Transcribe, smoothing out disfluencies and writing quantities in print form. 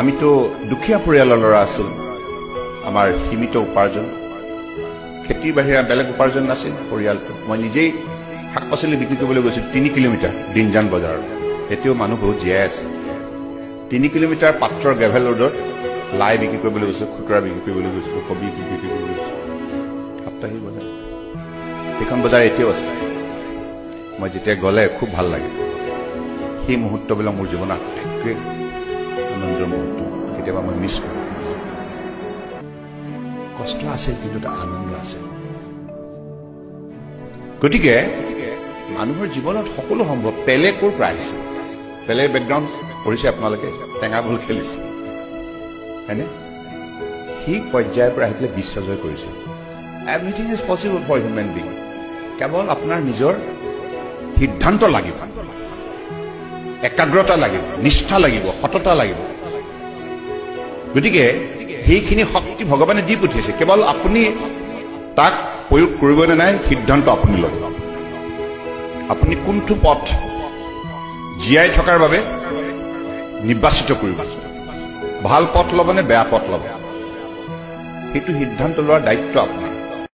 আমিতো দুখীয়া পৰিয়ালৰ ল'ৰা আছিলোঁ। আমাৰ সীমিত উপাৰ্জন, খেতিৰ বাহিৰে বেলেগ উপাৰ্জন নাছিল পৰিয়ালটো। মই নিজেই শাক পাচলি বিক্ৰী কৰিবলৈ গৈছিলোঁ 3 কিলোমিটাৰ দিনজান বজাৰত। এতিয়াও মানুহ বহুত জীয়াই আছে। 3 কিলোমিটাৰ পাত্ৰৰ গ্ৰেভেল ৰোডত লাই বিক্ৰী কৰিবলৈ গৈছোঁ, খুতৰা বিক্ৰী কৰিবলৈ গৈছোঁ, কবি বিক্ৰী কৰিবলৈ গৈছোঁ। সাপ্তাহিক বজাৰ, সেইখন বজাৰ এতিয়াও আছে। মই যেতিয়া গ'লে খুব ভাল লাগে। সেই মুহূৰ্তবিলাক মোৰ জীৱনৰ আটাইতকৈ আনন্দৰ মুহূৰ্ত। কেতিয়াবা মই মিছ কৰোঁ। কষ্ট আছে কিন্তু এটা আনন্দ আছে। গতিকে মানুহৰ জীৱনত সকলো সম্ভৱ। পেলে ক'ৰ পৰা আহিছে? পেলেৰ বেকগ্ৰাউণ্ড পঢ়িছে আপোনালোকে, টেঙা বল খেলিছে হয়নে? সেই পৰ্যায়ৰ পৰা আহি পেলাই বিশ্ব জয় কৰিছে। Everything is possible for human being. কেৱল আপোনাৰ নিজৰ সিদ্ধান্ত লাগিব, একাগ্ৰতা লাগিব, নিষ্ঠা লাগিব, সততা লাগিব। গতিকে সেইখিনি শক্তি ভগৱানে দি পঠিয়াইছে। কেৱল আপুনি তাক প্ৰয়োগ কৰিব নে নাই সিদ্ধান্ত আপুনি ল'ব। আপুনি কোনটো পথ জীয়াই থকাৰ বাবে নিৰ্বাচিত কৰিব, ভাল পথ ল'ব নে বেয়া পথ ল'ব, সেইটো সিদ্ধান্ত লোৱাৰ দায়িত্ব আপোনাৰ।